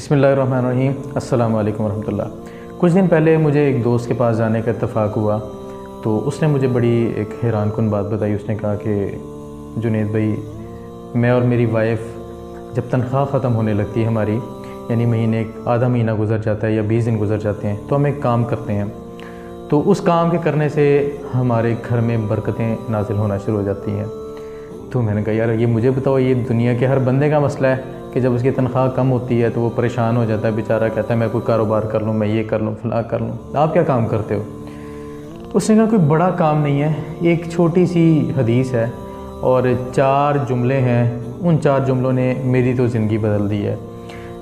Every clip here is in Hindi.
बिस्मिल्लाहिर्रहमानिर्रहीम। अस्सलाम वालेकुम रहमतुल्लाह। कुछ दिन पहले मुझे एक दोस्त के पास जाने का इत्तेफाक हुआ तो उसने मुझे बड़ी एक हैरान कुन बात बताई। उसने कहा कि जुनैद भाई, मैं और मेरी वाइफ़ जब तनख्वाह ख़त्म होने लगती है हमारी, यानी महीने आधा महीना गुजर जाता है या 20 दिन गुजर जाते हैं, तो हम एक काम करते हैं, तो उस काम के करने से हमारे घर में बरकतें नाज़िल होना शुरू हो जाती हैं। तो मैंने कहा यार ये मुझे बताओ, ये दुनिया के हर बंदे का मसला है कि जब उसकी तनख्वाह कम होती है तो वो परेशान हो जाता है बेचारा, कहता है मैं कोई कारोबार कर लूँ, मैं ये कर लूँ, फलां कर लूँ। आप क्या काम करते हो? उसने कहा कोई बड़ा काम नहीं है, एक छोटी सी हदीस है और 4 जुमले हैं, उन 4 जुमलों ने मेरी तो ज़िंदगी बदल दी है।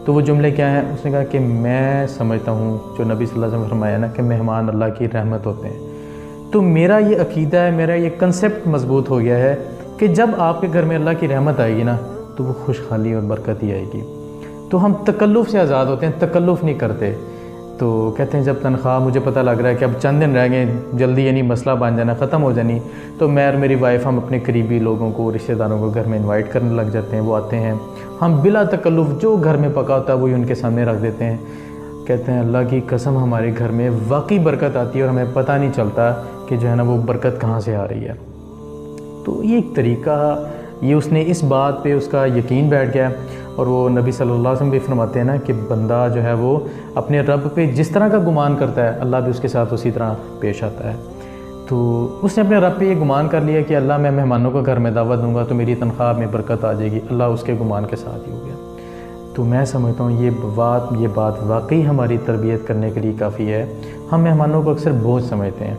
तो वो जुमले क्या हैं? उसने कहा कि मैं समझता हूँ जो नबी सल्लल्लाहु अलैहि वसल्लम ने फरमाया ना कि मेहमान अल्लाह की रहमत होते हैं, तो मेरा ये अकीदा है, मेरा ये कंसेप्ट मजबूत हो गया है कि जब आपके घर में अल्लाह की रहमत आएगी ना तो वो खुशहाली और बरकत ही आएगी। तो हम तकल्लुफ़ से आज़ाद होते हैं, तकल्लुफ़ नहीं करते। तो कहते हैं जब तनख्वाह मुझे पता लग रहा है कि अब चंद दिन रह गए, जल्दी यानी मसला बन जाना, ख़त्म हो जानी, तो मैं और मेरी वाइफ़ हम अपने करीबी लोगों को, रिश्तेदारों को घर में इनवाइट करने लग जाते हैं। वो आते हैं, हम बिला तकल्लुफ़ जो घर में पका होता है वही उनके सामने रख देते हैं। कहते हैं अल्लाह की कसम हमारे घर में वाकई बरकत आती है और हमें पता नहीं चलता कि जो है ना वो बरकत कहाँ से आ रही है। तो ये एक तरीका, ये उसने इस बात पे उसका यकीन बैठ गया। और वो नबी सल्लल्लाहु अलैहि वसल्लम भी फरमाते हैं ना कि बंदा जो है वो अपने रब पे जिस तरह का गुमान करता है, अल्लाह भी उसके साथ उसी तरह पेश आता है। तो उसने अपने रब पे ये गुमान कर लिया कि अल्लाह मैं मेहमानों को घर में दावत दूंगा तो मेरी तनख्वाह में बरकत आ जाएगी। अल्लाह उसके गुमान के साथ ही हो गया। तो मैं समझता हूँ ये बात वाकई हमारी तरबियत करने के लिए काफ़ी है। हम मेहमानों को अक्सर बोझ समझते हैं,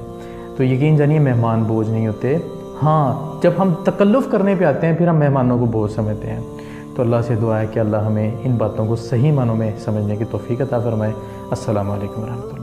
तो यकीन जानिए मेहमान बोझ नहीं होते। हाँ, जब हम तकल्लुफ़ करने पे आते हैं फिर हम मेहमानों को बोझ समझते हैं। तो अल्लाह से दुआ है कि अल्लाह हमें इन बातों को सही मानों में समझने की तौफ़ीक़ अता फ़रमाए। अस्सलामु अलैकुम रहमतुल्लाह।